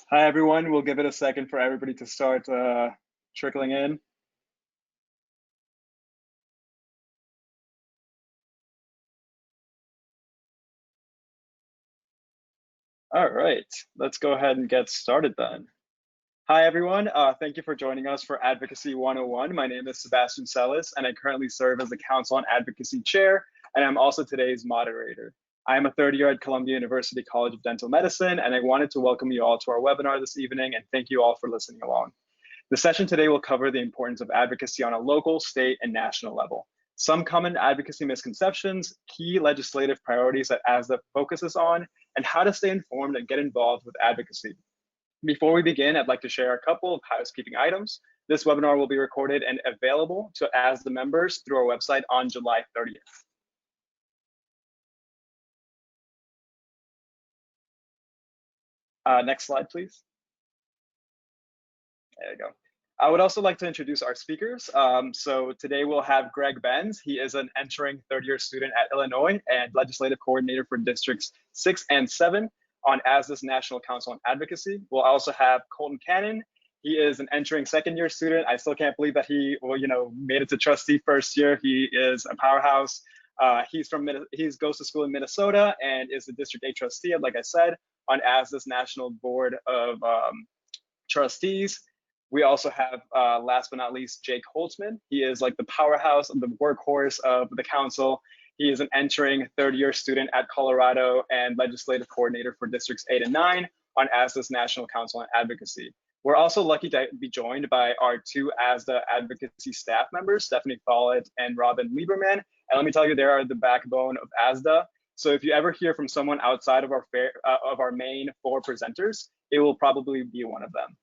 Hi, everyone. We'll give it a second for everybody to start trickling in. All right, let's go ahead and get started then. Hi, everyone. Thank you for joining us for Advocacy 101. My name is Sebastian Celis, and I currently serve as the Council on Advocacy Chair, and I'm also today's moderator. I am a third year at Columbia University College of Dental Medicine, and I wanted to welcome you all to our webinar this evening, and thank you all for listening along. The session today will cover the importance of advocacy on a local, state, and national level. Some common advocacy misconceptions, key legislative priorities that ASA focuses on, and how to stay informed and get involved with advocacy. Before we begin, I'd like to share a couple of housekeeping items. This webinar will be recorded and available to ASA members through our website on July 30th. Next slide, please. There you go. I would also like to introduce our speakers. So today we'll have Greg Benz. He is an entering third-year student at Illinois and legislative coordinator for districts 6 and 7 on ASA's National Council on Advocacy. We'll also have Colton Cannon. He is an entering second-year student. I still can't believe that he, made it to trustee first year. He is a powerhouse. He goes to school in Minnesota and is the District 8 trustee, like I said, on ASA's National Board of Trustees. We also have, last but not least, Jake Holtzman. He is like the powerhouse of the workhorse of the council. He is an entering third-year student at Colorado and legislative coordinator for districts 8 and 9 on ASA's National Council on Advocacy. We're also lucky to be joined by our two ASA advocacy staff members, Stephanie Follett and Robin Lieberman. And let me tell you, they are the backbone of ASA. So if you ever hear from someone outside of our main 4 presenters, it will probably be one of them.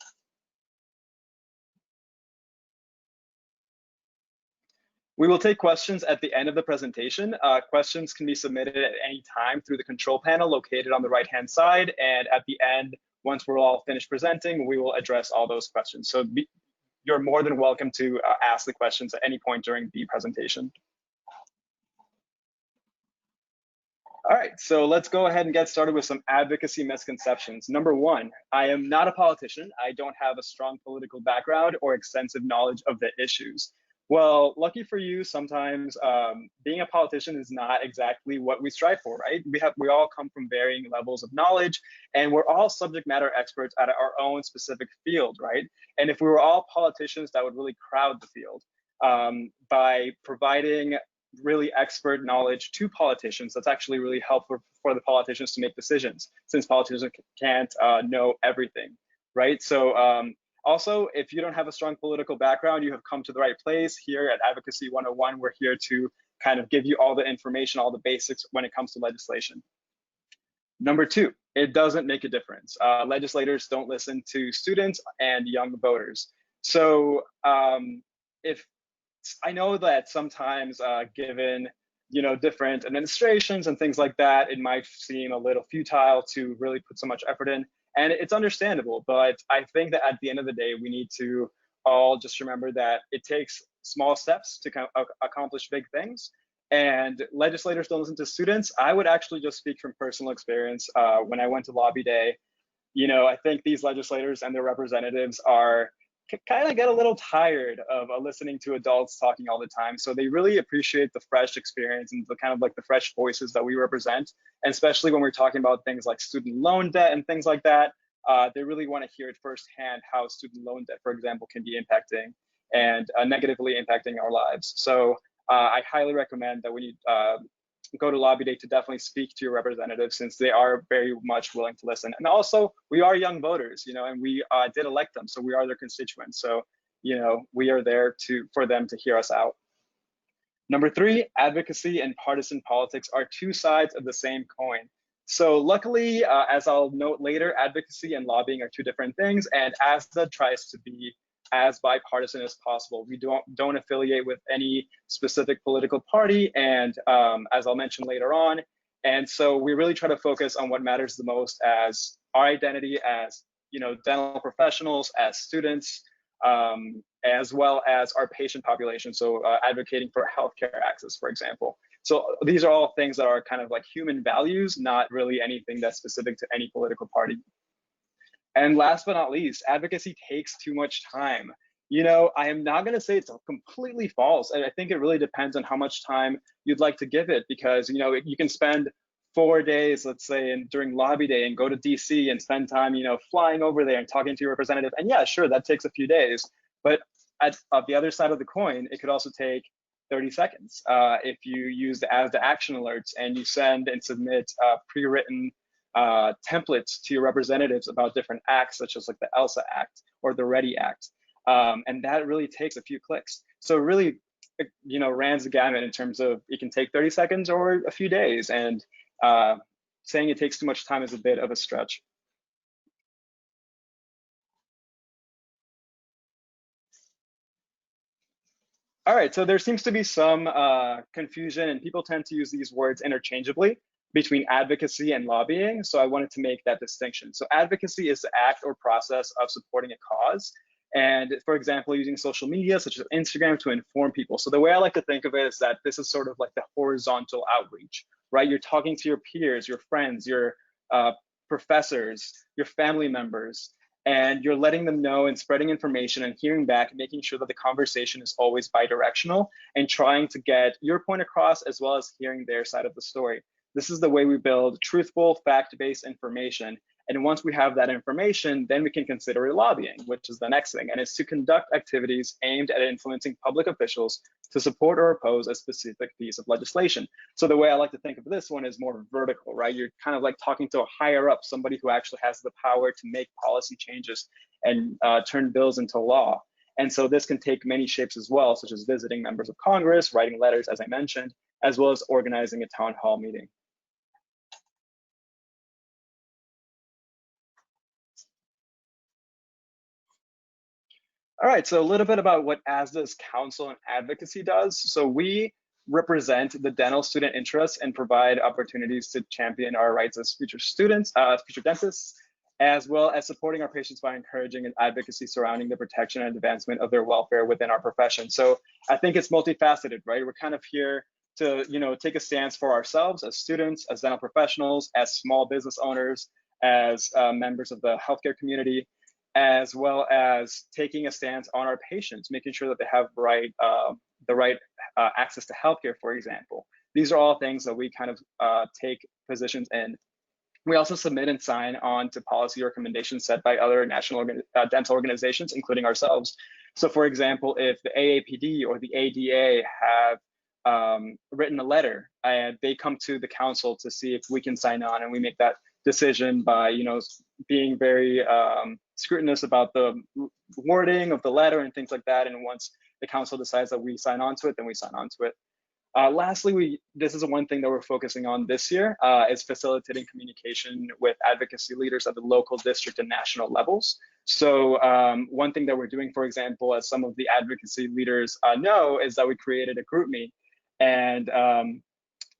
We will take questions at the end of the presentation. Questions can be submitted at any time through the control panel located on the right-hand side. And at the end, once we're all finished presenting, we will address all those questions. So you're more than welcome to ask the questions at any point during the presentation. All right, so let's go ahead and get started with some advocacy misconceptions. Number 1, I am not a politician. I don't have a strong political background or extensive knowledge of the issues. Well, lucky for you, sometimes being a politician is not exactly what we strive for, right? We all come from varying levels of knowledge, and we're all subject matter experts at our own specific field, right? And if we were all politicians, that would really crowd the field. By providing really expert knowledge to politicians, that's actually really helpful for the politicians to make decisions, since politicians can't know everything, right? So also, if you don't have a strong political background, you have come to the right place. Here at Advocacy 101, we're here to kind of give you all the information, all the basics when it comes to legislation. Number 2, it doesn't make a difference. Legislators don't listen to students and young voters. So if I know that sometimes given different administrations and things like that, it might seem a little futile to really put so much effort in. And it's understandable, but I think that at the end of the day, we need to all just remember that it takes small steps to accomplish big things. And legislators don't listen to students. I would actually just speak from personal experience. When I went to Lobby Day, I think these legislators and their representatives kind of get a little tired of listening to adults talking all the time. So they really appreciate the fresh experience and the kind of like the fresh voices that we represent. And especially when we're talking about things like student loan debt and things like that, they really want to hear it firsthand how student loan debt, for example, can be impacting and negatively impacting our lives. So I highly recommend that when you go to Lobby Day to definitely speak to your representatives, since they are very much willing to listen. And also, we are young voters, and we did elect them, so we are their constituents. So, we are there for them to hear us out. Number 3, advocacy and partisan politics are 2 sides of the same coin. So luckily, as I'll note later, advocacy and lobbying are 2 different things, and ASA tries to be as bipartisan as possible. We don't affiliate with any specific political party, and as I'll mention later on. And so we really try to focus on what matters the most as our identity as dental professionals, as students, as well as our patient population. So advocating for healthcare access, for example. So these are all things that are kind of like human values, not really anything that's specific to any political party. And last but not least, advocacy takes too much time. You know, I am not going to say it's completely false. I think it really depends on how much time you'd like to give it, because, you know, you can spend 4 days, let's say, during lobby day and go to DC and spend time, you know, flying over there and talking to your representative. And yeah, sure, that takes a few days. But at the other side of the coin, it could also take 30 seconds if you use the action alerts and you send and submit pre-written templates to your representatives about different acts, such as like the ASA Act or the READY Act. And that really takes a few clicks. So really, you know, runs the gamut in terms of it can take 30 seconds or a few days. And saying it takes too much time is a bit of a stretch. All right, so there seems to be some confusion, and people tend to use these words interchangeably between advocacy and lobbying. So I wanted to make that distinction. So advocacy is the act or process of supporting a cause. And for example, using social media such as Instagram to inform people. So the way I like to think of it is that this is sort of like the horizontal outreach, right? You're talking to your peers, your friends, your professors, your family members, and you're letting them know and spreading information and hearing back, making sure that the conversation is always bi-directional and trying to get your point across as well as hearing their side of the story. This is the way we build truthful, fact-based information. And once we have that information, then we can consider lobbying, which is the next thing. And it's to conduct activities aimed at influencing public officials to support or oppose a specific piece of legislation. So the way I like to think of this one is more vertical, right? You're kind of like talking to a higher up, somebody who actually has the power to make policy changes and turn bills into law. And so this can take many shapes as well, such as visiting members of Congress, writing letters, as I mentioned, as well as organizing a town hall meeting. All right, so a little bit about what ASDA's Council and Advocacy does. So we represent the dental student interests and provide opportunities to champion our rights as future students, future dentists, as well as supporting our patients by encouraging advocacy surrounding the protection and advancement of their welfare within our profession. So I think it's multifaceted, right? We're kind of here to, you know, take a stance for ourselves as students, as dental professionals, as small business owners, as members of the healthcare community, as well as taking a stance on our patients, making sure that they have the right access to healthcare, for example. These are all things that we kind of take positions in. We also submit and sign on to policy recommendations set by other national dental organizations, including ourselves. So for example, if the AAPD or the ADA have written a letter, they come to the council to see if we can sign on, and we make that decision by, you know, being very scrutinous about the wording of the letter and things like that. And once the council decides that we sign on to it, then we sign on to it. Lastly, this is one thing that we're focusing on this year, is facilitating communication with advocacy leaders at the local, district, and national levels. So one thing that we're doing, for example, as some of the advocacy leaders know, is that we created a group me. And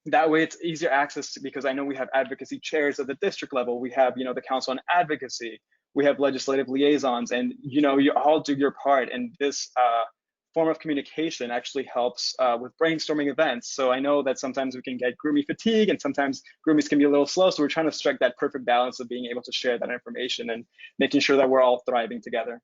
that way it's easier access to, because I know we have advocacy chairs at the district level. We have, you know, the Council on Advocacy. We have legislative liaisons, and, you know, you all do your part. And this form of communication actually helps with brainstorming events. So I know that sometimes we can get groomie fatigue, and sometimes groomies can be a little slow. So we're trying to strike that perfect balance of being able to share that information and making sure that we're all thriving together.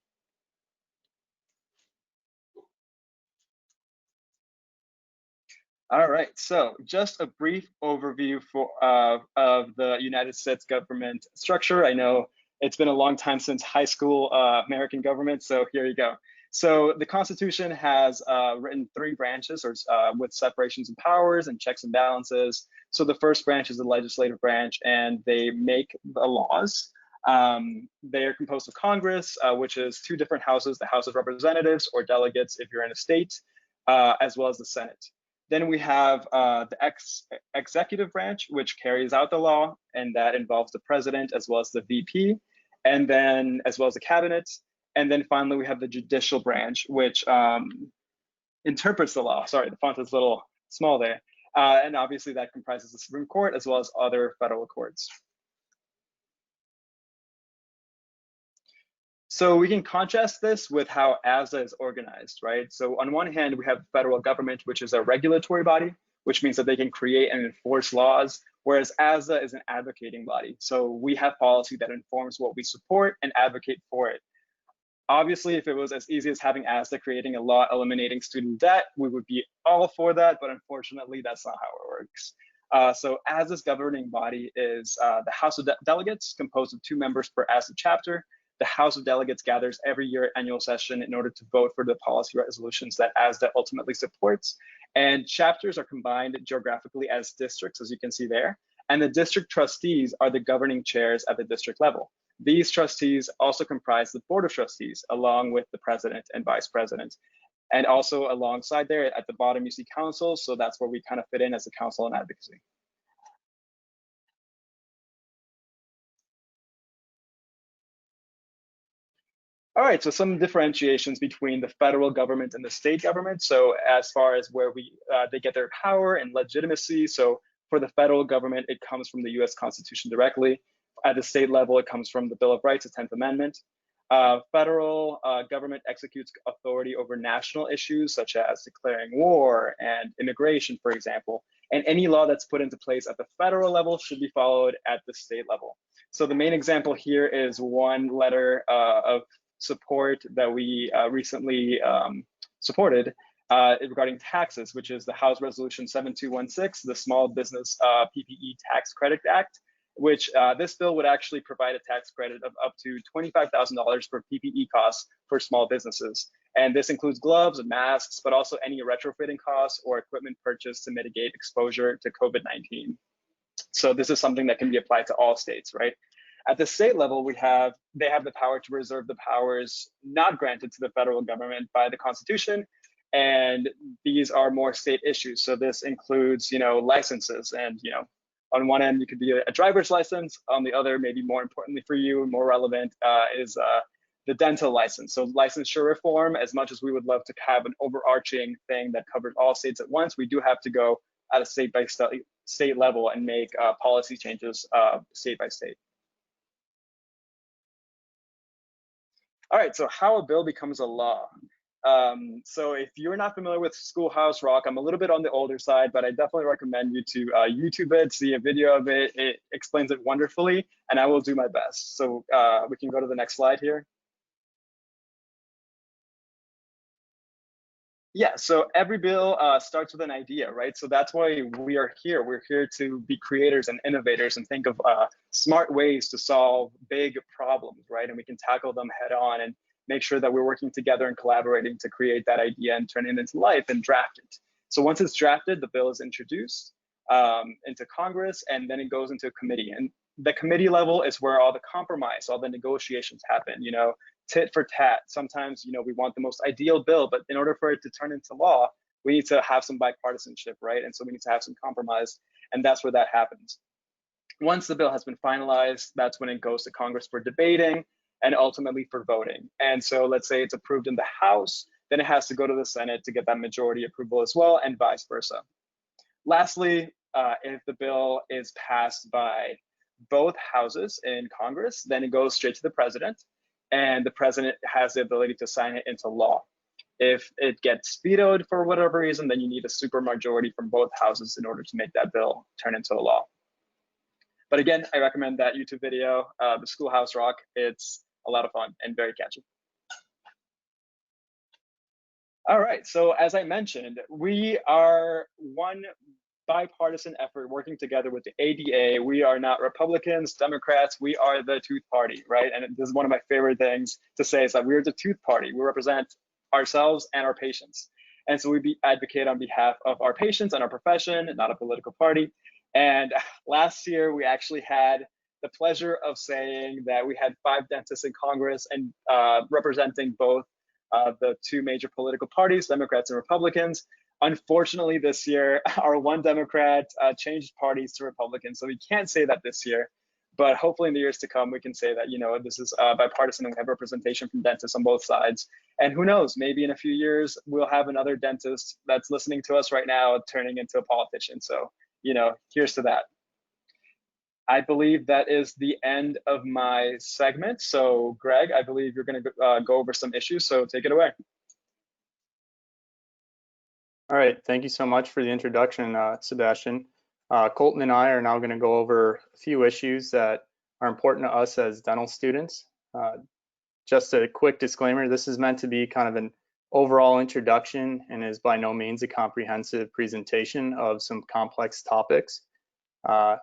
All right, so just a brief overview of the United States government structure. I know it's been a long time since high school American government, so here you go. So the Constitution has written 3 branches, or with separations of powers and checks and balances. So the first branch is the legislative branch, and they make the laws. They are composed of Congress, which is 2 different houses, the House of Representatives or delegates if you're in a state, as well as the Senate. Then we have the executive branch, which carries out the law, and that involves the president as well as the VP, and then as well as the cabinet. And then finally, we have the judicial branch, which interprets the law. Sorry, the font is a little small there. And obviously that comprises the Supreme Court as well as other federal courts. So we can contrast this with how ASA is organized, right? So on one hand, we have the federal government, which is a regulatory body, which means that they can create and enforce laws, whereas ASA is an advocating body. So we have policy that informs what we support and advocate for it. Obviously, if it was as easy as having ASA creating a law eliminating student debt, we would be all for that, but unfortunately, that's not how it works. So ASA's governing body is the House of Delegates, composed of 2 members per ASA chapter. The House of Delegates gathers every year at annual session in order to vote for the policy resolutions that ASDA ultimately supports. And chapters are combined geographically as districts, as you can see there. And the district trustees are the governing chairs at the district level. These trustees also comprise the board of trustees, along with the president and vice president. And also alongside there at the bottom, you see council. So that's where we kind of fit in as a council and advocacy. All right, so some differentiations between the federal government and the state government. So as far as where they get their power and legitimacy. So for the federal government, it comes from the US Constitution directly. At the state level, it comes from the Bill of Rights, the 10th Amendment. Federal government executes authority over national issues such as declaring war and immigration, for example. And any law that's put into place at the federal level should be followed at the state level. So the main example here is one letter of support that we recently supported regarding taxes, which is the House Resolution 7216, the Small Business PPE Tax Credit Act, which this bill would actually provide a tax credit of up to $25,000 for PPE costs for small businesses. And this includes gloves and masks, but also any retrofitting costs or equipment purchased to mitigate exposure to COVID-19. So this is something that can be applied to all states, right? At the state level, they have the power to reserve the powers not granted to the federal government by the Constitution, and these are more state issues. So this includes, licenses, and on one end, it could be a driver's license. On the other, maybe more importantly for you, more relevant, is the dental license. So licensure reform, as much as we would love to have an overarching thing that covered all states at once, we do have to go at a state by state level and make policy changes state by state. All right, so how a bill becomes a law. So if you're not familiar with Schoolhouse Rock, I'm a little bit on the older side, but I definitely recommend you to YouTube it, see a video of it. It explains it wonderfully, and I will do my best. So we can go to the next slide here. Yeah, so every bill starts with an idea, right? So that's why we are here. We're here to be creators and innovators and think of smart ways to solve big problems, right? And we can tackle them head on and make sure that we're working together and collaborating to create that idea and turn it into life and draft it. So once it's drafted, the bill is introduced into Congress, and then it goes into a committee. And the committee level is where all the compromise, all the negotiations happen, tit for tat. Sometimes, we want the most ideal bill, but in order for it to turn into law, we need to have some bipartisanship, right? And so we need to have some compromise, and that's where that happens. Once the bill has been finalized, that's when it goes to Congress for debating and ultimately for voting. And so let's say it's approved in the House, then it has to go to the Senate to get that majority approval as well, and vice versa. Lastly, if the bill is passed by both houses in Congress, then it goes straight to the president, and the president has the ability to sign it into law. If it gets vetoed for whatever reason, then you need a supermajority from both houses in order to make that bill turn into a law. But again, I recommend that YouTube video, the Schoolhouse Rock. It's a lot of fun and very catchy. All right, so as I mentioned, we are one bipartisan effort working together with the ADA. We are not Republicans, Democrats, we are the Tooth Party, right? And this is one of my favorite things to say, is that we're the Tooth Party. We represent ourselves and our patients. And so we advocate on behalf of our patients and our profession, not a political party. And last year, we actually had the pleasure of saying that we had 5 dentists in Congress and representing both the 2 major political parties, Democrats and Republicans. Unfortunately, this year, our one Democrat changed parties to Republicans, so we can't say that this year. But hopefully in the years to come, we can say that, this is bipartisan and we have representation from dentists on both sides. And who knows, maybe in a few years, we'll have another dentist that's listening to us right now turning into a politician. So, here's to that. I believe that is the end of my segment. So Greg, I believe you're going to go over some issues, so take it away. All right, thank you so much for the introduction, Sebastian. Colton and I are now going to go over a few issues that are important to us as dental students. Just a quick disclaimer, this is meant to be kind of an overall introduction and is by no means a comprehensive presentation of some complex topics.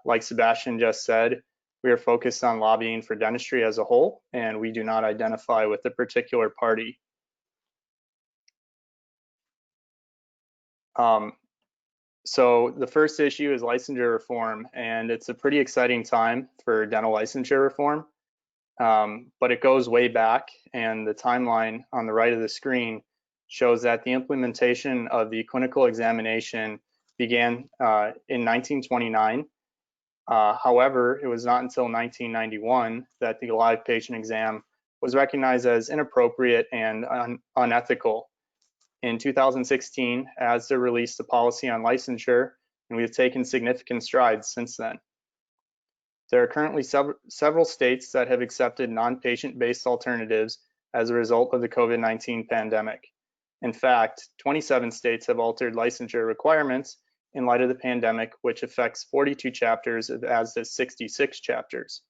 Like Sebastian just said, we are focused on lobbying for dentistry as a whole, and we do not identify with a particular party. So the first issue is licensure reform, and it's a pretty exciting time for dental licensure reform, but it goes way back, and the timeline on the right of the screen shows that the implementation of the clinical examination began in 1929. However, it was not until 1991 that the live patient exam was recognized as inappropriate and unethical. In 2016, ASA released a policy on licensure, and we have taken significant strides since then. There are currently several states that have accepted non-patient-based alternatives as a result of the COVID-19 pandemic. In fact, 27 states have altered licensure requirements in light of the pandemic, which affects 42 chapters of ASA's 66 chapters.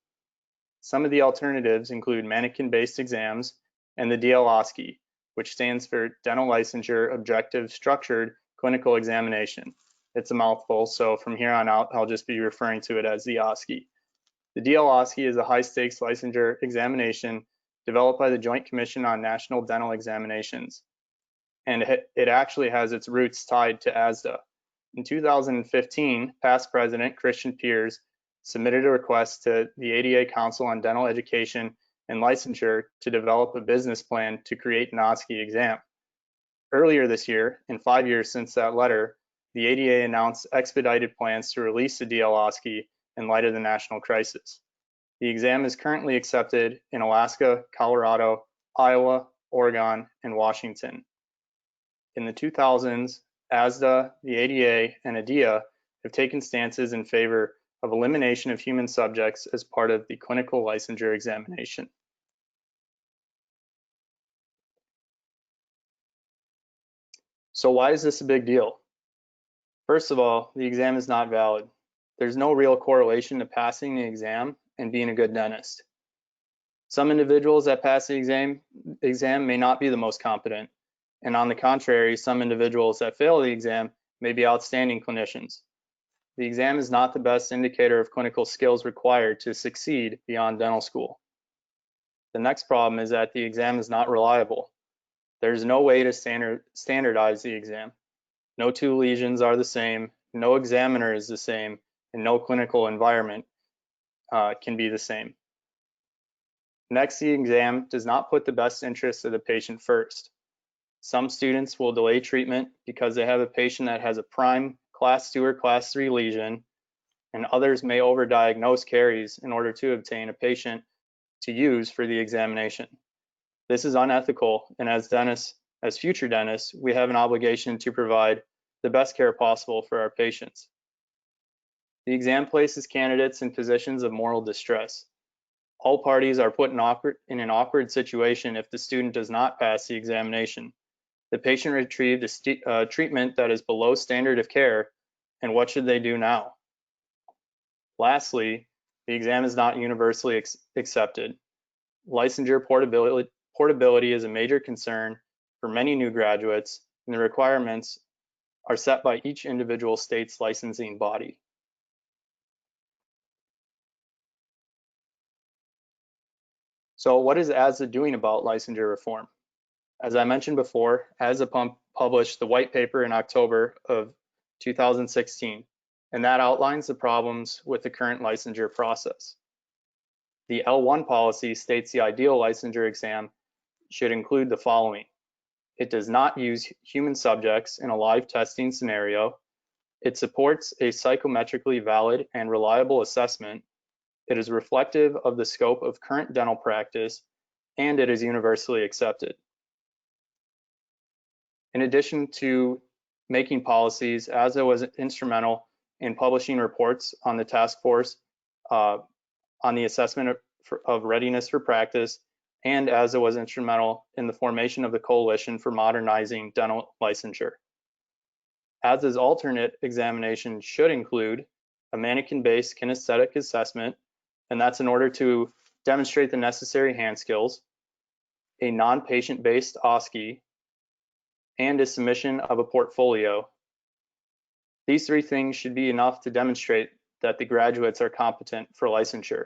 Some of the alternatives include mannequin-based exams and the DL-OSCE, which stands for Dental Licensure Objective Structured Clinical Examination. It's a mouthful, so from here on out, I'll just be referring to it as the OSCE. The DL-OSCE is a high-stakes licensure examination developed by the Joint Commission on National Dental Examinations, and it actually has its roots tied to ASDA. In 2015, past President Christian Peers submitted a request to the ADA Council on Dental Education and Licensure to develop a business plan to create an OSCE exam. Earlier this year, and 5 years since that letter, the ADA announced expedited plans to release the DL-OSCE in light of the national crisis. The exam is currently accepted in Alaska, Colorado, Iowa, Oregon, and Washington. In the 2000s, ASDA, the ADA, and ADEA have taken stances in favor of elimination of human subjects as part of the clinical licensure examination. So why is this a big deal? First of all, the exam is not valid. There's no real correlation to passing the exam and being a good dentist. Some individuals that pass the exam may not be the most competent, and on the contrary, some individuals that fail the exam may be outstanding clinicians. The exam is not the best indicator of clinical skills required to succeed beyond dental school. The next problem is that the exam is not reliable. There's no way to standardize the exam. No two lesions are the same, no examiner is the same, and no clinical environment can be the same. Next, the exam does not put the best interests of the patient first. Some students will delay treatment because they have a patient that has a prime class 2 or class 3 lesion, and others may overdiagnose caries in order to obtain a patient to use for the examination. This is unethical, and as future dentists, we have an obligation to provide the best care possible for our patients. The exam places candidates in positions of moral distress. All parties are put in an awkward situation if the student does not pass the examination. The patient retrieved a treatment that is below standard of care, and what should they do now? Lastly, the exam is not universally accepted. Licensure portability is a major concern for many new graduates, and the requirements are set by each individual state's licensing body. So what is ASA doing about licensure reform? As I mentioned before, ASA published the white paper in October of 2016, and that outlines the problems with the current licensure process. The L1 policy states the ideal licensure exam should include the following. It does not use human subjects in a live testing scenario. It supports a psychometrically valid and reliable assessment. It is reflective of the scope of current dental practice, and it is universally accepted. In addition to making policies, ASA was instrumental in publishing reports on the task force on the assessment of readiness for practice, and ASA was instrumental in the formation of the Coalition for Modernizing Dental Licensure. ASA's alternate examination should include a mannequin-based kinesthetic assessment, and that's in order to demonstrate the necessary hand skills, a non-patient-based OSCE, and a submission of a portfolio. These three things should be enough to demonstrate that the graduates are competent for licensure.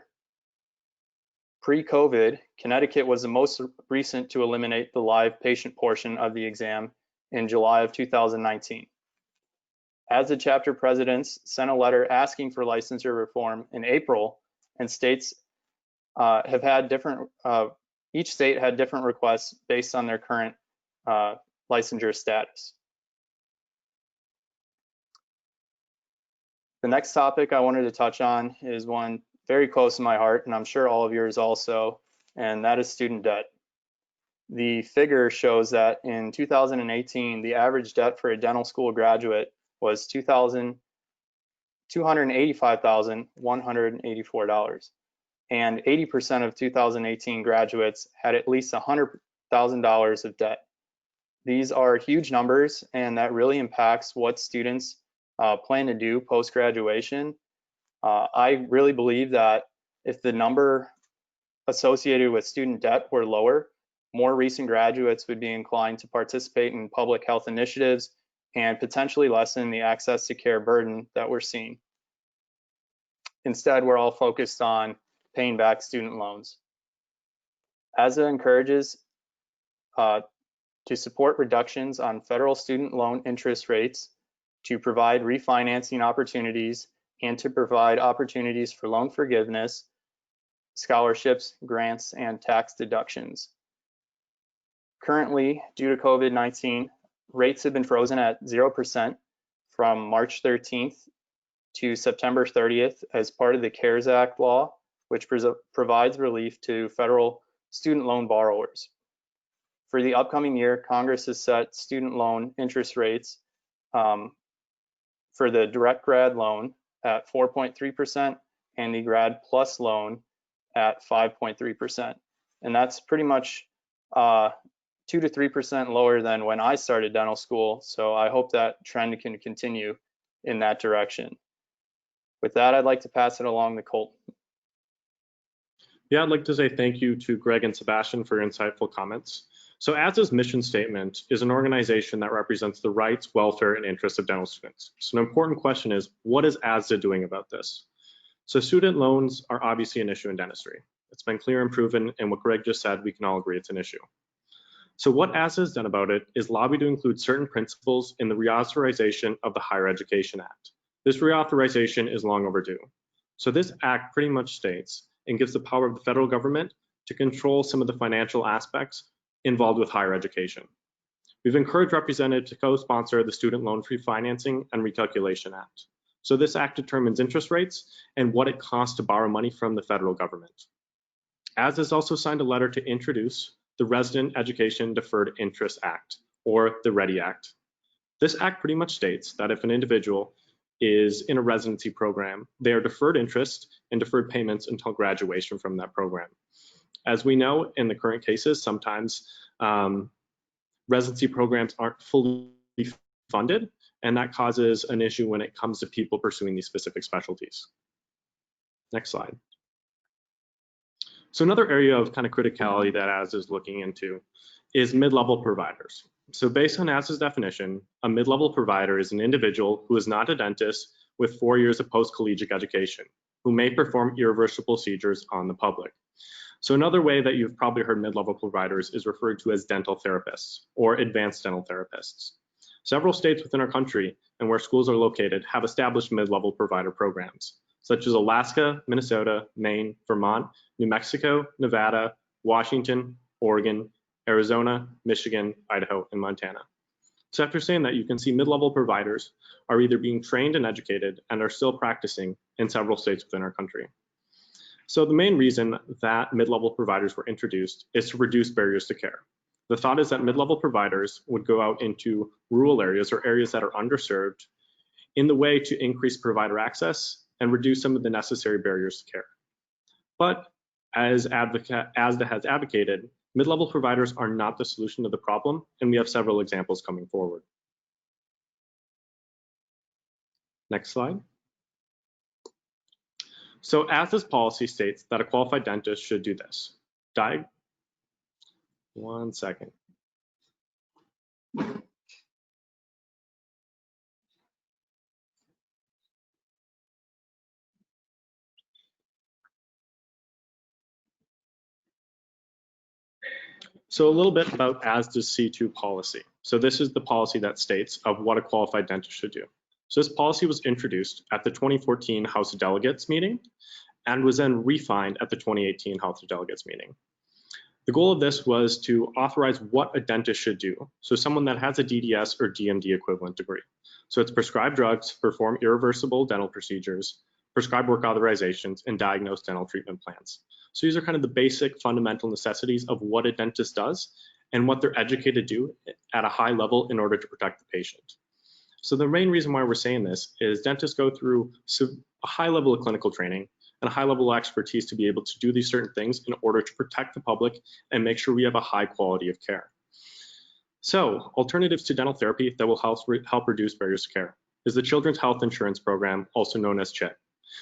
Pre-COVID, Connecticut was the most recent to eliminate the live patient portion of the exam in July of 2019. As the chapter presidents sent a letter asking for licensure reform in April, and states have had different, each state had different requests based on their current licensure status. The next topic I wanted to touch on is one very close to my heart, and I'm sure all of yours also, and that is student debt. The figure shows that in 2018, the average debt for a dental school graduate was $285,184, and 80% of 2018 graduates had at least $100,000 of debt. These are huge numbers, and that really impacts what students plan to do post-graduation. I really believe that if the number associated with student debt were lower, more recent graduates would be inclined to participate in public health initiatives and potentially lessen the access to care burden that we're seeing. Instead, we're all focused on paying back student loans. ASA encourages to support reductions on federal student loan interest rates, to provide refinancing opportunities, and to provide opportunities for loan forgiveness, scholarships, grants, and tax deductions. Currently, due to COVID-19, rates have been frozen at 0% from March 13th to September 30th as part of the CARES Act law, which provides relief to federal student loan borrowers. For the upcoming year, Congress has set student loan interest rates for the direct grad loan at 4.3% and the grad plus loan at 5.3%. And that's pretty much 2 to 3% lower than when I started dental school. So I hope that trend can continue in that direction. With that, I'd like to pass it along to Colt. Yeah, I'd like to say thank you to Greg and Sebastian for your insightful comments. So ASA's mission statement is an organization that represents the rights, welfare, and interests of dental students. So an important question is, what is ASA doing about this? So student loans are obviously an issue in dentistry. It's been clear and proven, and what Greg just said, we can all agree it's an issue. So what ASA has done about it is lobby to include certain principles in the reauthorization of the Higher Education Act. This reauthorization is long overdue. So this act pretty much states and gives the power of the federal government to control some of the financial aspects involved with higher education. We've encouraged representatives to co-sponsor the Student Loan Free Financing and Recalculation Act. So this act determines interest rates and what it costs to borrow money from the federal government. ASA has also signed a letter to introduce the Resident Education Deferred Interest Act, or the READY Act. This act pretty much states that if an individual is in a residency program, they are deferred interest and deferred payments until graduation from that program. As we know, in the current cases, sometimes residency programs aren't fully funded, and that causes an issue when it comes to people pursuing these specific specialties. Next slide. So another area of kind of criticality that ASA is looking into is mid-level providers. So based on ASA's definition, a mid-level provider is an individual who is not a dentist with 4 years of post-collegiate education, who may perform irreversible procedures on the public. So another way that you've probably heard mid-level providers is referred to as dental therapists or advanced dental therapists. Several states within our country and where schools are located have established mid-level provider programs, such as Alaska, Minnesota, Maine, Vermont, New Mexico, Nevada, Washington, Oregon, Arizona, Michigan, Idaho, and Montana. So after saying that, you can see mid-level providers are either being trained and educated and are still practicing in several states within our country. So the main reason that mid-level providers were introduced is to reduce barriers to care. The thought is that mid-level providers would go out into rural areas or areas that are underserved in the way to increase provider access and reduce some of the necessary barriers to care. But as ASDA has advocated, mid-level providers are not the solution to the problem, and we have several examples coming forward. Next slide. So ASA's policy states that a qualified dentist should do this. One second. So a little bit about ASDA's C2 policy. So this is the policy that states of what a qualified dentist should do. So this policy was introduced at the 2014 House of Delegates meeting and was then refined at the 2018 House of Delegates meeting. The goal of this was to authorize what a dentist should do. So someone that has a DDS or DMD equivalent degree. So it's prescribe drugs, perform irreversible dental procedures, prescribe work authorizations, and diagnose dental treatment plans. So these are kind of the basic fundamental necessities of what a dentist does and what they're educated to do at a high level in order to protect the patient. So the main reason why we're saying this is dentists go through a high level of clinical training and a high level of expertise to be able to do these certain things in order to protect the public and make sure we have a high quality of care. So alternatives to dental therapy that will help reduce barriers to care is the Children's Health Insurance Program, also known as CHIP.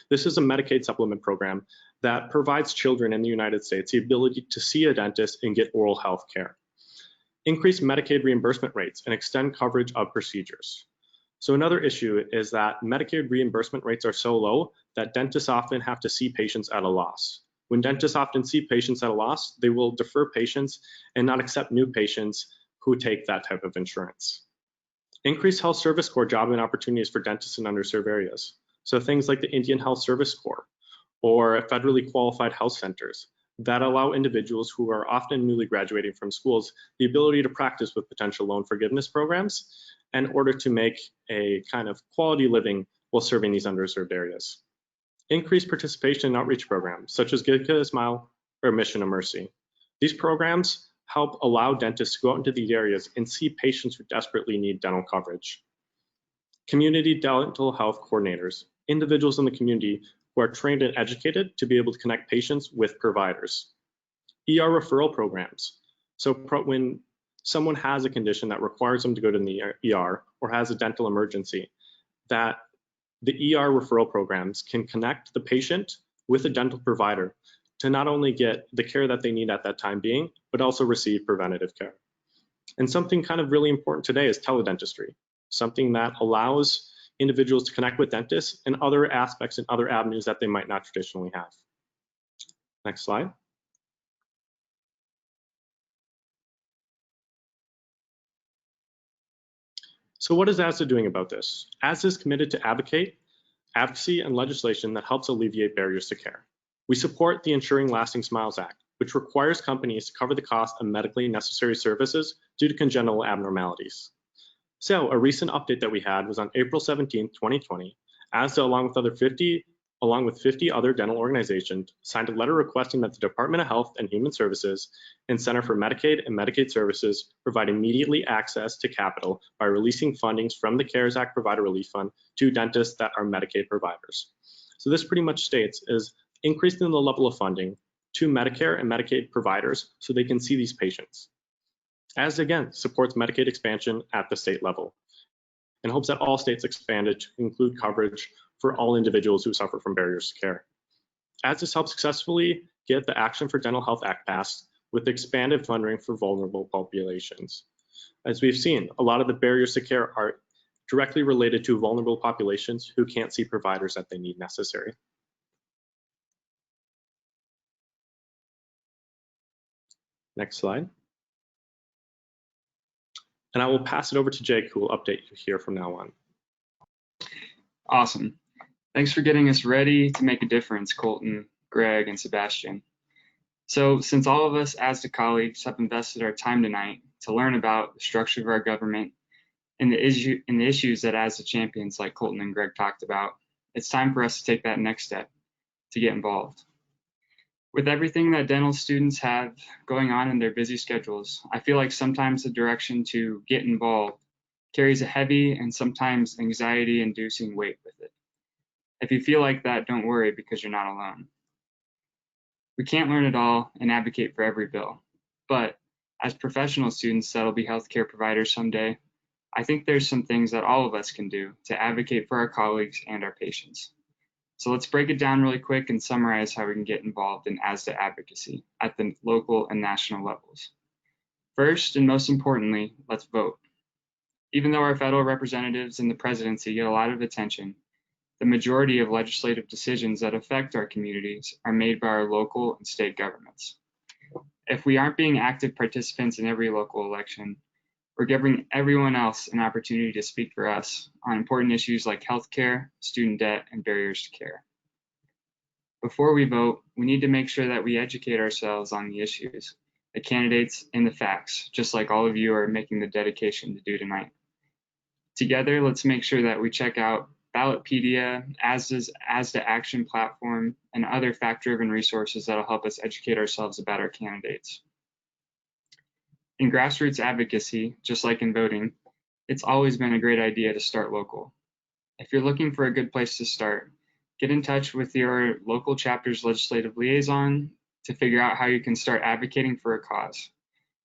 This is a Medicaid supplement program that provides children in the United States the ability to see a dentist and get oral health care. Increase Medicaid reimbursement rates and extend coverage of procedures. So another issue is that Medicaid reimbursement rates are so low that dentists often have to see patients at a loss. When dentists often see patients at a loss, they will defer patients and not accept new patients who take that type of insurance. Increase Health Service Corps job and opportunities for dentists in underserved areas. So things like the Indian Health Service Corps or federally qualified health centers that allow individuals who are often newly graduating from schools the ability to practice with potential loan forgiveness programs in order to make a kind of quality living while serving these underserved areas. Increase participation in outreach programs such as Give a Smile or Mission of Mercy. These programs help allow dentists to go out into these areas and see patients who desperately need dental coverage. Community dental health coordinators, individuals in the community who are trained and educated to be able to connect patients with providers. ER referral programs. So when someone has a condition that requires them to go to the ER or has a dental emergency, that the ER referral programs can connect the patient with a dental provider to not only get the care that they need at that time being, but also receive preventative care. And something kind of really important today is teledentistry, something that allows individuals to connect with dentists and other aspects and other avenues that they might not traditionally have. Next slide. So what is ASA doing about this? ASA is committed to advocacy and legislation that helps alleviate barriers to care. We support the Ensuring Lasting Smiles Act, which requires companies to cover the cost of medically necessary services due to congenital abnormalities. So a recent update that we had was on April 17, 2020, ASA along with 50 other dental organizations signed a letter requesting that the Department of Health and Human Services and Center for Medicaid and Medicaid Services provide immediately access to capital by releasing fundings from the CARES Act Provider Relief Fund to dentists that are Medicaid providers. So this pretty much states is increasing the level of funding to Medicare and Medicaid providers so they can see these patients. ASA again supports Medicaid expansion at the state level and hopes that all states expanded to include coverage for all individuals who suffer from barriers to care. ASA helped successfully get the Action for Dental Health Act passed with expanded funding for vulnerable populations. As we've seen, a lot of the barriers to care are directly related to vulnerable populations who can't see providers that they need necessary. Next slide. And I will pass it over to Jake, who will update you here from now on. Awesome. Thanks for getting us ready to make a difference, Colton, Greg, and Sebastian. So since all of us as the colleagues have invested our time tonight to learn about the structure of our government and the issues that as the champions like Colton and Greg talked about, it's time for us to take that next step to get involved. With everything that dental students have going on in their busy schedules, I feel like sometimes the direction to get involved carries a heavy and sometimes anxiety-inducing weight with it. If you feel like that, don't worry because you're not alone. We can't learn it all and advocate for every bill, but as professional students that'll be healthcare providers someday, I think there's some things that all of us can do to advocate for our colleagues and our patients. So let's break it down really quick and summarize how we can get involved in ASDA advocacy at the local and national levels. First, and most importantly, let's vote. Even though our federal representatives and the presidency get a lot of attention, the majority of legislative decisions that affect our communities are made by our local and state governments. If we aren't being active participants in every local election, we're giving everyone else an opportunity to speak for us on important issues like healthcare, student debt, and barriers to care. Before we vote, we need to make sure that we educate ourselves on the issues, the candidates, and the facts, just like all of you are making the dedication to do tonight. Together, let's make sure that we check out Ballotpedia, ASDA's ASDA Action Platform, and other fact-driven resources that'll help us educate ourselves about our candidates. In grassroots advocacy, just like in voting, it's always been a great idea to start local. If you're looking for a good place to start, get in touch with your local chapter's legislative liaison to figure out how you can start advocating for a cause,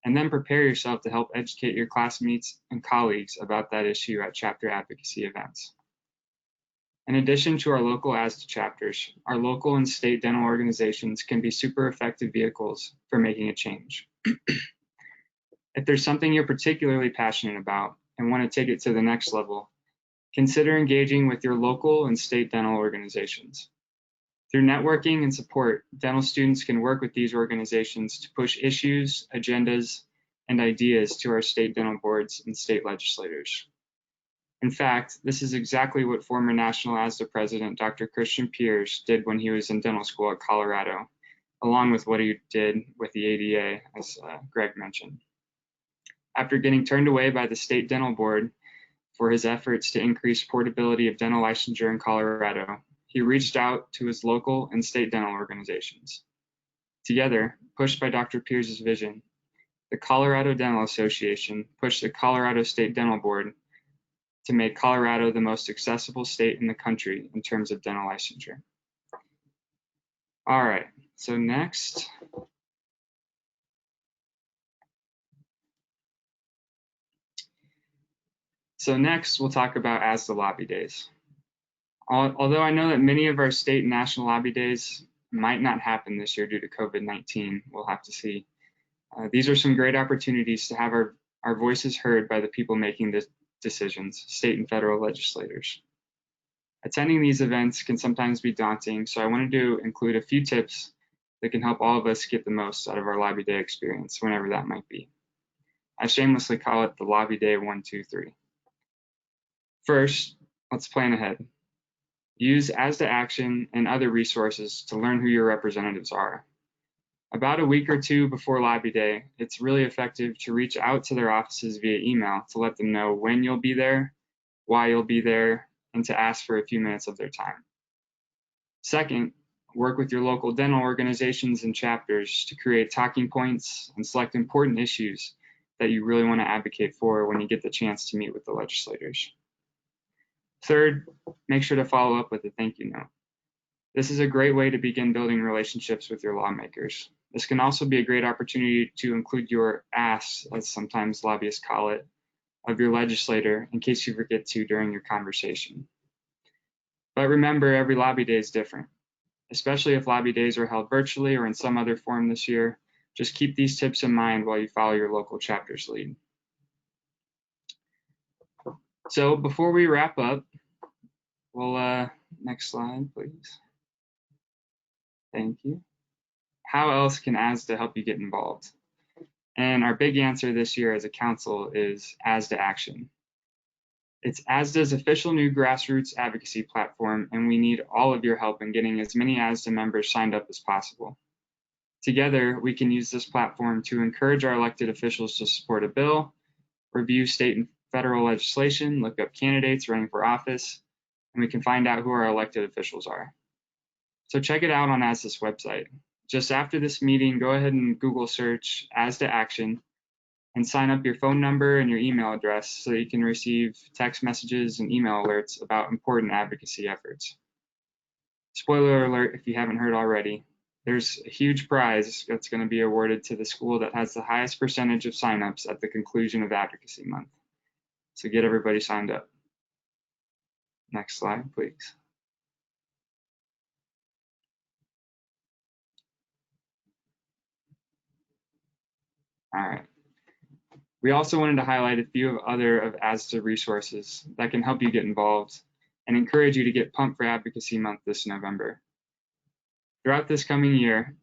and then prepare yourself to help educate your classmates and colleagues about that issue at chapter advocacy events. In addition to our local ASDA chapters, our local and state dental organizations can be super effective vehicles for making a change. If there's something you're particularly passionate about and want to take it to the next level, consider engaging with your local and state dental organizations. Through networking and support, dental students can work with these organizations to push issues, agendas, and ideas to our state dental boards and state legislators. In fact, this is exactly what former National ASDA President Dr. Christian Pierce did when he was in dental school at Colorado, along with what he did with the ADA, as Greg mentioned. After getting turned away by the State Dental Board for his efforts to increase portability of dental licensure in Colorado, he reached out to his local and state dental organizations. Together, pushed by Dr. Pierce's vision, the Colorado Dental Association pushed the Colorado State Dental Board to make Colorado the most accessible state in the country in terms of dental licensure. All right, so next. We'll talk about ASDA lobby days. Although I know that many of our state and national lobby days might not happen this year due to COVID-19, we'll have to see. These are some great opportunities to have our voices heard by the people making the decisions, state and federal legislators. Attending these events can sometimes be daunting, so I wanted to include a few tips that can help all of us get the most out of our lobby day experience, whenever that might be. I shamelessly call it the lobby day 1, 2, 3. First, let's plan ahead. Use ASDA Action and other resources to learn who your representatives are. About a week or two before lobby day, it's really effective to reach out to their offices via email to let them know when you'll be there, why you'll be there, and to ask for a few minutes of their time. Second, work with your local dental organizations and chapters to create talking points and select important issues that you really want to advocate for when you get the chance to meet with the legislators. Third, make sure to follow up with a thank you note. This is a great way to begin building relationships with your lawmakers. This can also be a great opportunity to include your ask, as sometimes lobbyists call it, of your legislator in case you forget to during your conversation. But remember, every lobby day is different, especially if lobby days are held virtually or in some other form this year. Just keep these tips in mind while you follow your local chapter's lead. So before we wrap up, we'll, next slide, please. Thank you. How else can ASDA help you get involved? And our big answer this year as a council is ASDA Action. It's ASDA's official new grassroots advocacy platform, and we need all of your help in getting as many ASDA members signed up as possible. Together, we can use this platform to encourage our elected officials to support a bill, review state and federal legislation, look up candidates running for office, and we can find out who our elected officials are. So check it out on ASDA's website. Just after this meeting, go ahead and Google search ASDA Action and sign up your phone number and your email address so that you can receive text messages and email alerts about important advocacy efforts. Spoiler alert, if you haven't heard already, there's a huge prize that's going to be awarded to the school that has the highest percentage of signups at the conclusion of Advocacy Month. So get everybody signed up. Next slide, please. All right. We also wanted to highlight a few of ASA resources that can help you get involved and encourage you to get pumped for Advocacy Month this November. Throughout this coming year,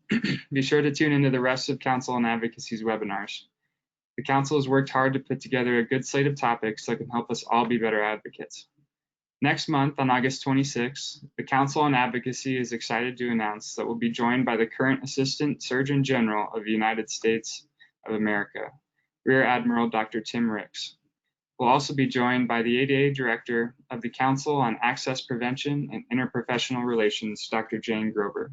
be sure to tune into the rest of Council and Advocacy's webinars. The Council has worked hard to put together a good slate of topics that can help us all be better advocates. Next month, on August 26th, the Council on Advocacy is excited to announce that we'll be joined by the current Assistant Surgeon General of the United States of America, Rear Admiral Dr. Tim Ricks. We'll also be joined by the ADA Director of the Council on Access Prevention and Interprofessional Relations, Dr. Jane Grover.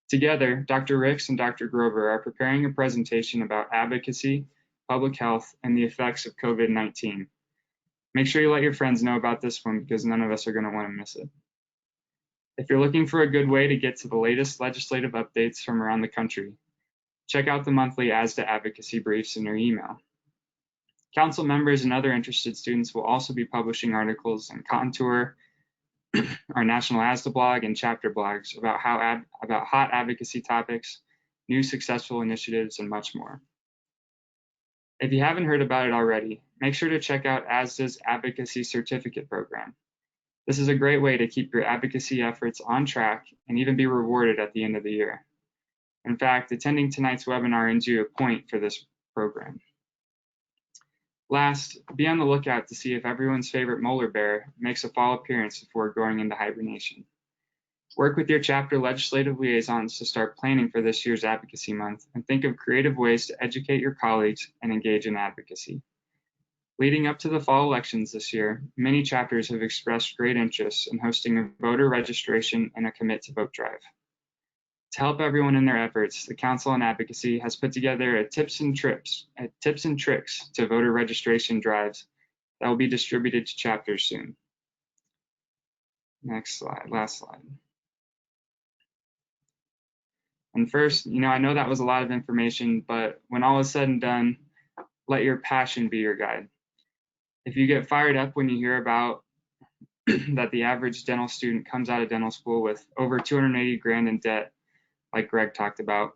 Together, Dr. Ricks and Dr. Grover are preparing a presentation about advocacy, public health, and the effects of COVID-19. Make sure you let your friends know about this one because none of us are going to want to miss it. If you're looking for a good way to get to the latest legislative updates from around the country, check out the monthly ASA Advocacy Briefs in your email. Council members and other interested students will also be publishing articles in Contour, our national ASDA blog, and chapter blogs about hot advocacy topics, new successful initiatives, and much more. If you haven't heard about it already, make sure to check out ASDA's Advocacy Certificate Program. This is a great way to keep your advocacy efforts on track and even be rewarded at the end of the year. In fact, attending tonight's webinar earns you a point for this program. Last, be on the lookout to see if everyone's favorite molar bear makes a fall appearance before going into hibernation. Work with your chapter legislative liaisons to start planning for this year's Advocacy Month and think of creative ways to educate your colleagues and engage in advocacy. Leading up to the fall elections this year, many chapters have expressed great interest in hosting a voter registration and a commit to vote drive. To help everyone in their efforts, the Council on Advocacy has put together a tips and tricks to voter registration drives that will be distributed to chapters soon. Next slide, last slide. And first, I know that was a lot of information, but when all is said and done, let your passion be your guide. If you get fired up when you hear about that the average dental student comes out of dental school with over 280 grand in debt, like Greg talked about,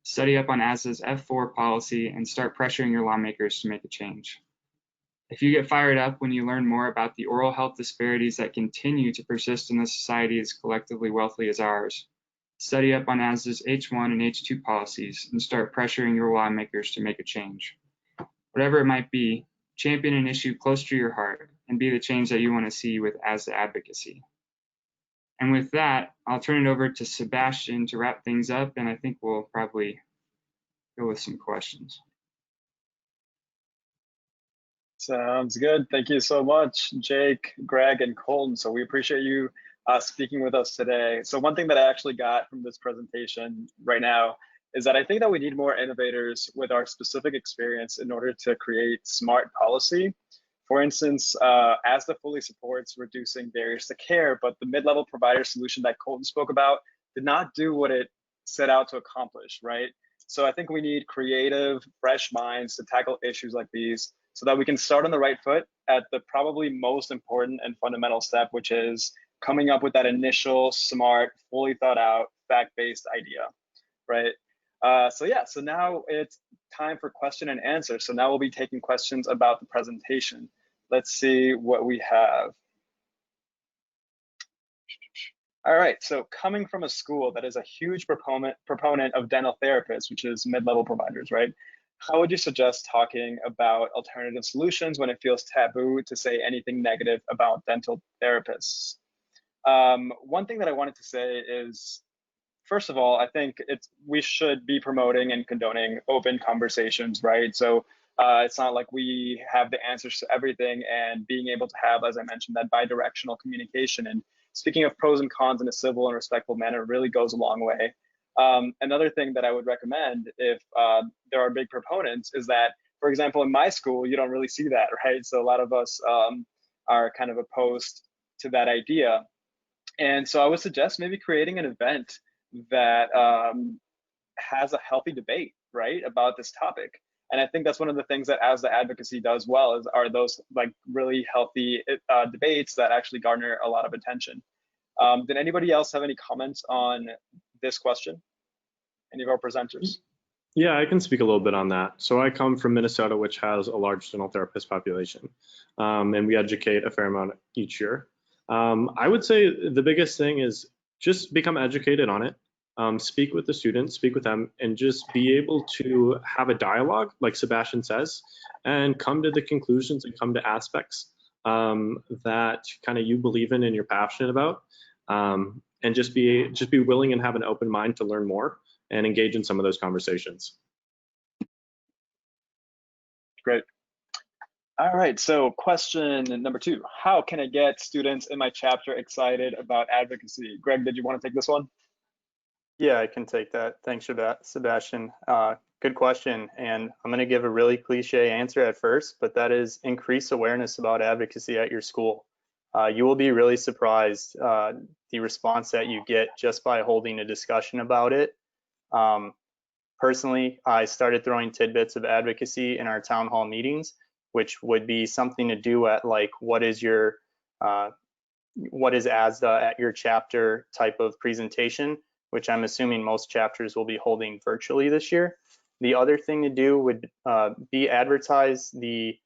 study up on ASA's F4 policy and start pressuring your lawmakers to make a change. If you get fired up when you learn more about the oral health disparities that continue to persist in a society as collectively wealthy as ours, study up on ASA's H1 and H2 policies and start pressuring your lawmakers to make a change. Whatever it might be, champion an issue close to your heart and be the change that you want to see with ASA advocacy. And with that, I'll turn it over to Sebastian to wrap things up, and I think we'll probably go with some questions. Sounds good. Thank you so much, Jake, Greg, and Colton. So we appreciate you speaking with us today. So one thing that I actually got from this presentation right now is that I think that we need more innovators with our specific experience in order to create smart policy. For instance, ASDA fully supports reducing barriers to care, but the mid-level provider solution that Colton spoke about did not do what it set out to accomplish, right? So I think we need creative, fresh minds to tackle issues like these so that we can start on the right foot at the probably most important and fundamental step, which is coming up with that initial, smart, fully thought out, fact-based idea, right? So now it's time for question and answer. So now we'll be taking questions about the presentation. Let's see what we have. All right, so coming from a school that is a huge proponent of dental therapists, which is mid-level providers, right? How would you suggest talking about alternative solutions when it feels taboo to say anything negative about dental therapists? One thing that I wanted to say is, first of all, I think we should be promoting and condoning open conversations, right? So it's not like we have the answers to everything, and being able to have, as I mentioned, that bi-directional communication and speaking of pros and cons in a civil and respectful manner really goes a long way. Another thing that I would recommend if there are big proponents is that, for example, in my school, you don't really see that, right? So a lot of us are kind of opposed to that idea. And so I would suggest maybe creating an event that has a healthy debate, right, about this topic. And I think that's one of the things that ASA Advocacy does well are those like really healthy debates that actually garner a lot of attention. Did anybody else have any comments on this question? Any of our presenters? Yeah, I can speak a little bit on that. So I come from Minnesota, which has a large dental therapist population, and we educate a fair amount each year. I would say the biggest thing is just become educated on it. Speak with the students, speak with them, and just be able to have a dialogue, like Sebastian says, and come to the conclusions and come to aspects that kind of you believe in and you're passionate about, and just be willing and have an open mind to learn more and engage in some of those conversations. Great. All right, so question number 2, how can I get students in my chapter excited about advocacy? Greg, did you want to take this one? Yeah, I can take that. Thanks for that, Sebastian. Good question. And I'm going to give a really cliche answer at first, but that is increase awareness about advocacy at your school. You will be really surprised the response that you get just by holding a discussion about it. Personally, I started throwing tidbits of advocacy in our town hall meetings, which would be something to do at like, what is ASDA at your chapter type of presentation, which I'm assuming most chapters will be holding virtually this year. The other thing to do would be advertise the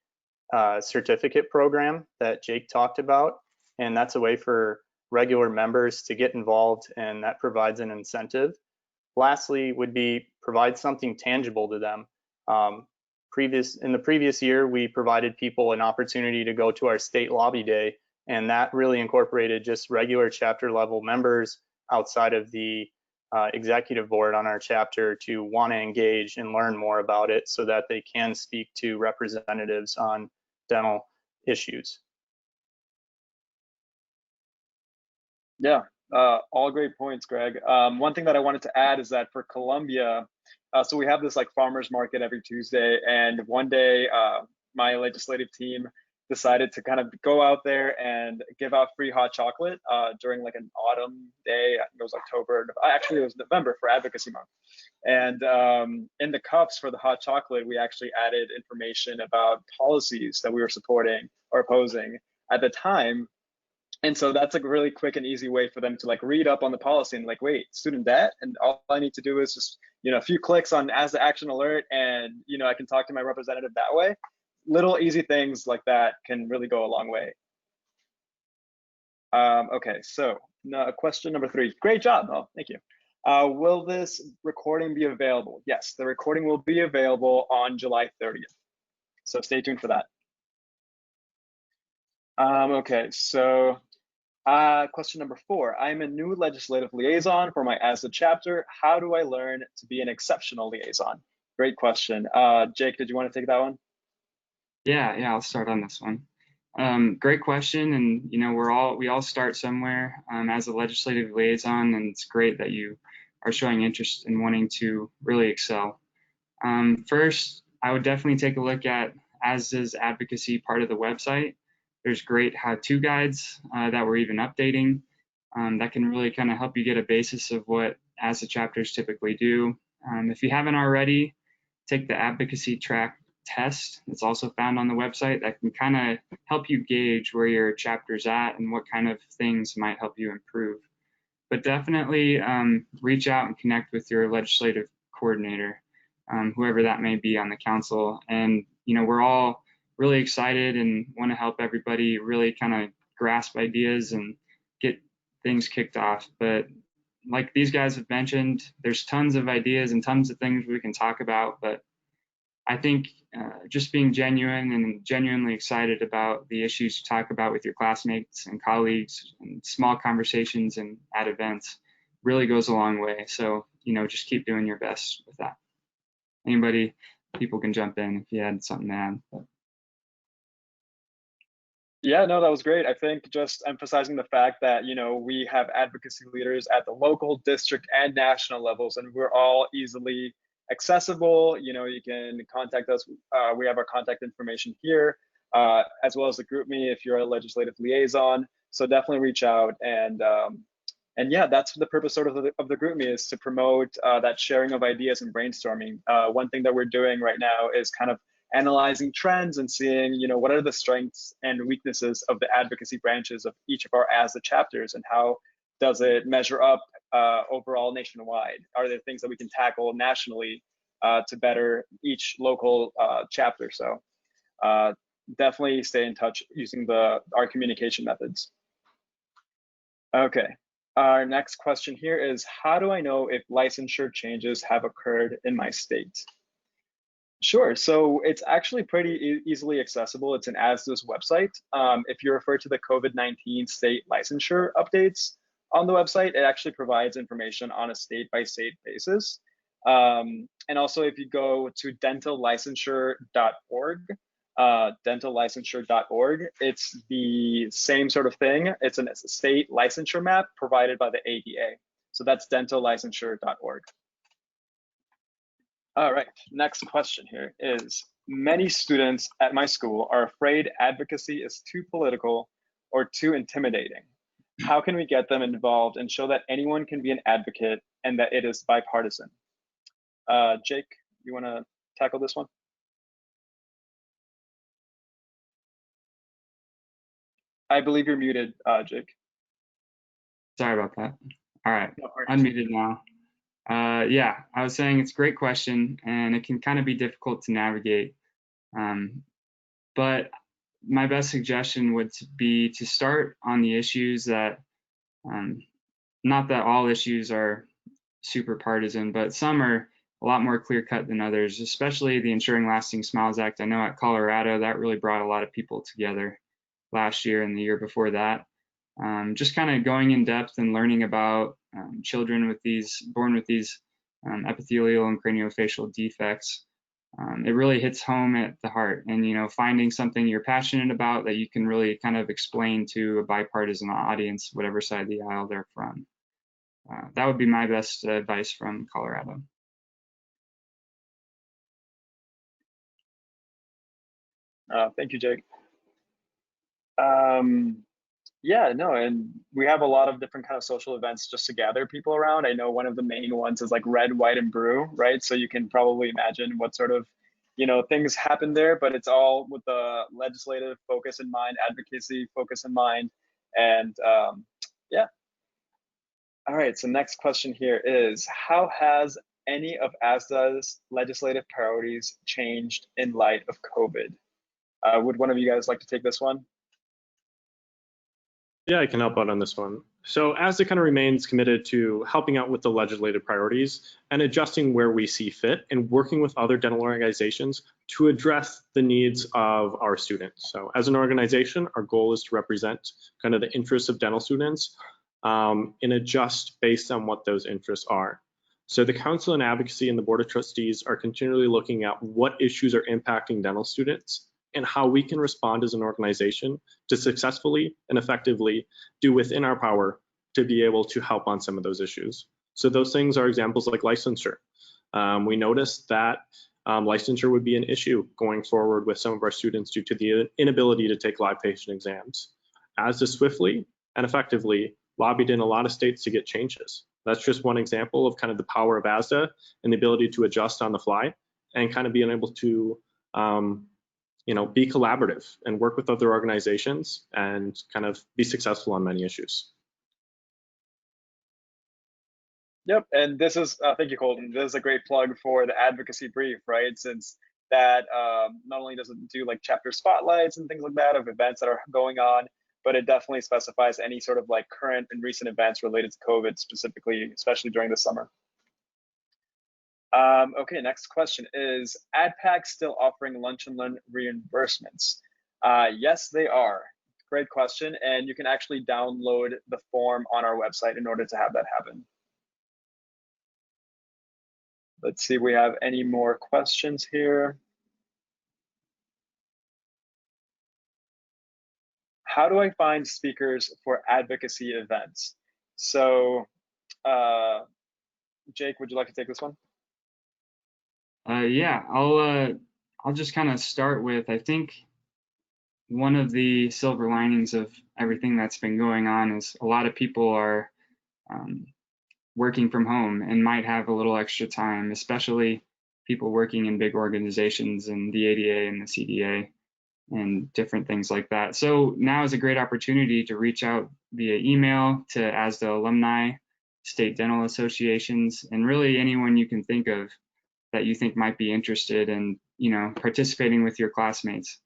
certificate program that Jake talked about, and that's a way for regular members to get involved, and that provides an incentive. Lastly would be provide something tangible to them. In the previous year, we provided people an opportunity to go to our state lobby day, and that really incorporated just regular chapter level members outside of the executive board on our chapter to want to engage and learn more about it so that they can speak to representatives on dental issues. Yeah, all great points, Greg. One thing that I wanted to add is that for Columbia, so we have this like farmers market every Tuesday, and one day my legislative team decided to kind of go out there and give out free hot chocolate during like an autumn day. I think it was October. Actually, it was November for Advocacy Month. And in the cups for the hot chocolate, we actually added information about policies that we were supporting or opposing at the time. And so that's like a really quick and easy way for them to like read up on the policy and like, wait, student debt, and all I need to do is just, a few clicks on ASA action alert, and I can talk to my representative that way. Little easy things like that can really go a long way. Okay, so question number 3. Great job. Oh, thank you. Will this recording be available? Yes, the recording will be available on July 30th. So stay tuned for that. Okay, so question number 4. I'm a new legislative liaison for my ASA chapter. How do I learn to be an exceptional liaison? Great question. Jake, did you want to take that one? Yeah, I'll start on this one. Great question, and we all start somewhere as a legislative liaison, and it's great that you are showing interest in wanting to really excel. First, I would definitely take a look at ASA's advocacy part of the website. There's great how-to guides that we're even updating that can really kind of help you get a basis of what ASA chapters typically do. If you haven't already, take the advocacy track test that's also found on the website that can kind of help you gauge where your chapter's at and what kind of things might help you improve. But definitely reach out and connect with your legislative coordinator, whoever that may be on the council. And, we're all really excited and want to help everybody really kind of grasp ideas and get things kicked off. But like these guys have mentioned, there's tons of ideas and tons of things we can talk about, but I think just being genuine and genuinely excited about the issues you talk about with your classmates and colleagues and small conversations and at events really goes a long way. So, just keep doing your best with that. People can jump in if you had something to add. But. Yeah, no, that was great. I think just emphasizing the fact that, we have advocacy leaders at the local, district, and national levels, and we're all easily accessible. You can contact us. We have our contact information here, as well as the GroupMe if you're a legislative liaison. So definitely reach out. And yeah, that's the purpose sort of the GroupMe, is to promote that sharing of ideas and brainstorming. One thing that we're doing right now is kind of analyzing trends and seeing, what are the strengths and weaknesses of the advocacy branches of each of our ASA chapters, and how does it measure up overall nationwide? Are there things that we can tackle nationally to better each local chapter. So definitely stay in touch using our communication methods. Okay, our next question here is, how do I know if licensure changes have occurred in my state? Sure, so it's actually pretty easily accessible. It's an ASDA's website. If you refer to the COVID-19 state licensure updates on the website, it actually provides information on a state-by-state basis. And also if you go to dentallicensure.org, dentallicensure.org, it's the same sort of thing. It's a state licensure map provided by the ADA. So that's dentallicensure.org. All right, next question here is, many students at my school are afraid advocacy is too political or too intimidating. How can we get them involved and show that anyone can be an advocate and that it is bipartisan? Jake, you want to tackle this one? I believe you're muted, Jake. Sorry about that. All right, No worries. unmuted now. Yeah, I was saying it's a great question, and it can kind of be difficult to navigate. But my best suggestion would be to start on the issues that, not that all issues are super partisan, but some are a lot more clear-cut than others, especially the Ensuring Lasting Smiles Act. I know at Colorado, that really brought a lot of people together last year and the year before that. Just kind of going in depth and learning about children born with these epithelial and craniofacial defects. It really hits home at the heart, and finding something you're passionate about that you can really kind of explain to a bipartisan audience, whatever side of the aisle they're from. That would be my best advice from Colorado. Thank you, Jake. Yeah, no, and we have a lot of different kind of social events just to gather people around. I know one of the main ones is like Red, White, and Brew, right? So you can probably imagine what sort of, things happen there, but it's all with the legislative focus in mind, advocacy focus in mind, and yeah. All right, so next question here is, how has any of ASDA's legislative priorities changed in light of COVID? Would one of you guys like to take this one? Yeah, I can help out on this one. So ASDA kind of remains committed to helping out with the legislative priorities and adjusting where we see fit and working with other dental organizations to address the needs of our students. So as an organization, our goal is to represent kind of the interests of dental students and adjust based on what those interests are. So the Council and Advocacy and the Board of Trustees are continually looking at what issues are impacting dental students and how we can respond as an organization to successfully and effectively do within our power to be able to help on some of those issues. So those things are examples like licensure. We noticed that licensure would be an issue going forward with some of our students due to the inability to take live patient exams. ASDA swiftly and effectively lobbied in a lot of states to get changes. That's just one example of kind of the power of ASDA and the ability to adjust on the fly and kind of being able to be collaborative and work with other organizations and kind of be successful on many issues. Yep, and this is, thank you, Colton. This is a great plug for the Advocacy Brief, right? Since that not only does it do like chapter spotlights and things like that of events that are going on, but it definitely specifies any sort of like current and recent events related to COVID specifically, especially during the summer. Okay, next question is, AdPac still offering lunch and learn reimbursements? Yes, they are. Great question, and you can actually download the form on our website in order to have that happen. Let's see if we have any more questions here. How do I find speakers for advocacy events? So, Jake, would you like to take this one? Yeah, I'll just kind of start with, I think one of the silver linings of everything that's been going on is a lot of people are working from home and might have a little extra time, especially people working in big organizations and the ADA and the CDA and different things like that. So now is a great opportunity to reach out via email to ASDA alumni, state dental associations, and really anyone you can think of that you think might be interested in, participating with your classmates.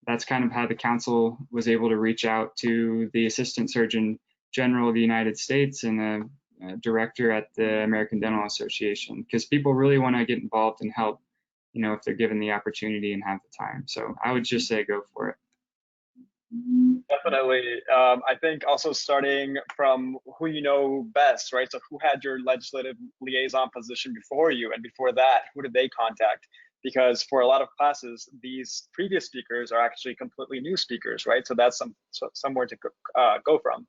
That's kind of how the council was able to reach out to the Assistant Surgeon General of the United States and a director at the American Dental Association, because people really want to get involved and help, if they're given the opportunity and have the time. So I would just say go for it. Definitely. I think also starting from who you know best, right? So who had your legislative liaison position before you, and before that, who did they contact? Because for a lot of classes, these previous speakers are actually completely new speakers, right? So that's somewhere to go from.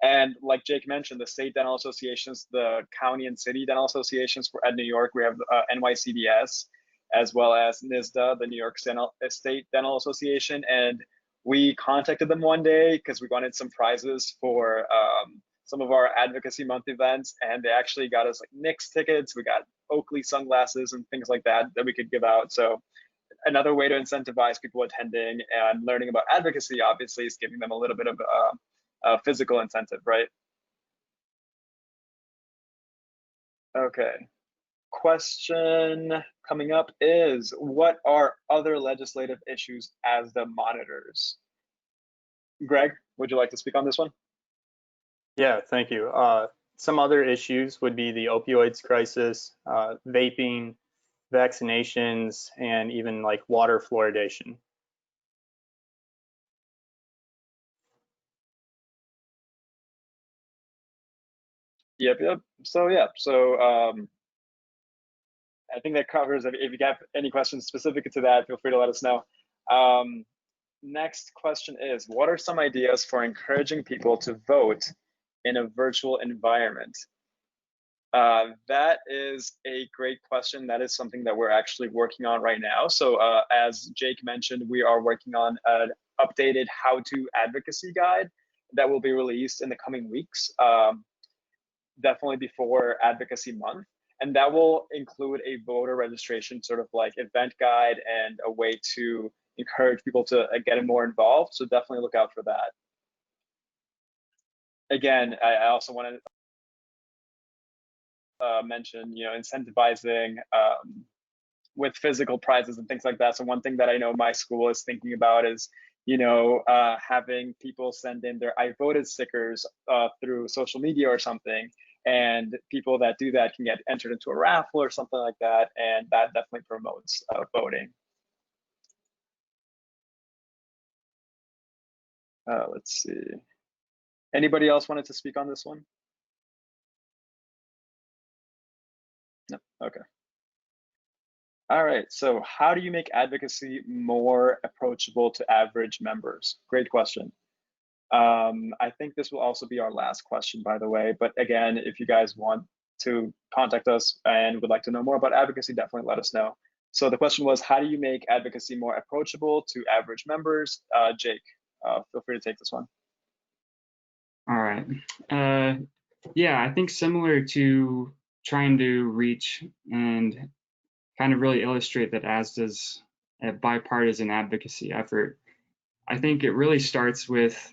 And like Jake mentioned, the state dental associations, the county and city dental associations at New York, we have NYCDS, as well as NISDA, the New York State Dental Association. And we contacted them one day because we wanted some prizes for some of our Advocacy Month events, and they actually got us like Knicks tickets. We got Oakley sunglasses and things like that we could give out. So another way to incentivize people attending and learning about advocacy, obviously, is giving them a little bit of a physical incentive, right? Okay. Question coming up is, what are other legislative issues as the monitors? Greg, would you like to speak on this one? Yeah, thank you. Some other issues would be the opioids crisis, vaping, vaccinations, and even like water fluoridation. Yep. So yeah, I think that covers it. If you have any questions specific to that, feel free to let us know. Next question is, what are some ideas for encouraging people to vote in a virtual environment? That is a great question. That is something that we're actually working on right now. So as Jake mentioned, we are working on an updated how-to advocacy guide that will be released in the coming weeks, definitely before Advocacy Month. And that will include a voter registration sort of like event guide and a way to encourage people to get more involved. So definitely look out for that. Again, I also want to mention, incentivizing with physical prizes and things like that. So one thing that I know my school is thinking about is, having people send in their I voted stickers through social media or something. And people that do that can get entered into a raffle or something like that. And that definitely promotes voting. Let's see. Anybody else wanted to speak on this one? No, okay. All right, so how do you make advocacy more approachable to average members? Great question. I think this will also be our last question, by the way. But again, if you guys want to contact us and would like to know more about advocacy, definitely let us know. So the question was, how do you make advocacy more approachable to average members? Jake, feel free to take this one. All right. Yeah, I think similar to trying to reach and kind of really illustrate that ASDA's a bipartisan advocacy effort, I think it really starts with,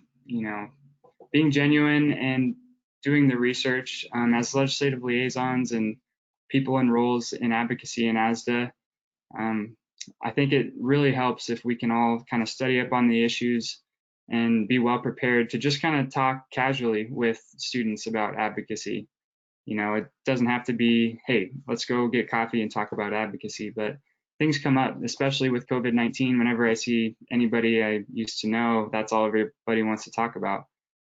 being genuine and doing the research as legislative liaisons and people in roles in advocacy in ASDA. I think it really helps if we can all kind of study up on the issues and be well prepared to just kind of talk casually with students about advocacy. It doesn't have to be, hey, let's go get coffee and talk about advocacy, but things come up, especially with COVID-19. Whenever I see anybody I used to know, that's all everybody wants to talk about.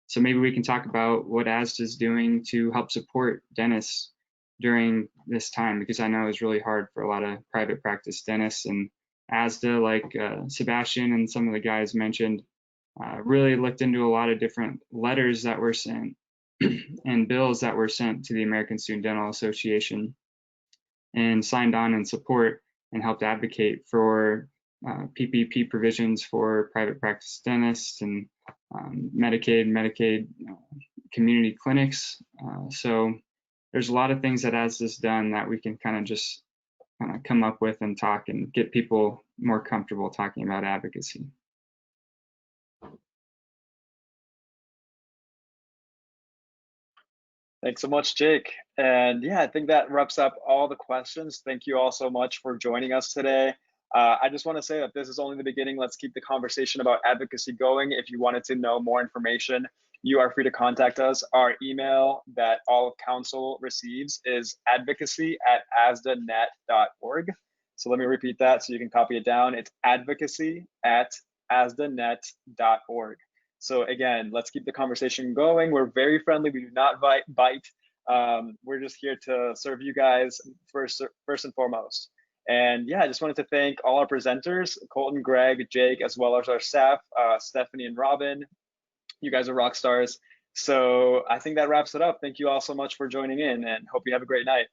So maybe we can talk about what ASDA is doing to help support dentists during this time, because I know it's really hard for a lot of private practice dentists. And ASDA, like Sebastian and some of the guys mentioned, really looked into a lot of different letters that were sent and bills that were sent to the American Student Dental Association and signed on in support and helped advocate for PPP provisions for private practice dentists and Medicaid community clinics. So there's a lot of things that ASDA's done that we can kind of just come up with and talk and get people more comfortable talking about advocacy. Thanks so much, Jake. And yeah, I think that wraps up all the questions. Thank you all so much for joining us today. I just want to say that this is only the beginning. Let's keep the conversation about advocacy going. If you wanted to know more information, you are free to contact us. Our email that all of council receives is advocacy@asdanet.org. So let me repeat that so you can copy it down. It's advocacy@asdanet.org. So again, let's keep the conversation going. We're very friendly. We do not bite. We're just here to serve you guys first and foremost. And yeah, I just wanted to thank all our presenters, Colton, Greg, Jake, as well as our staff, Stephanie and Robin. You guys are rock stars. So I think that wraps it up. Thank you all so much for joining in, and hope you have a great night.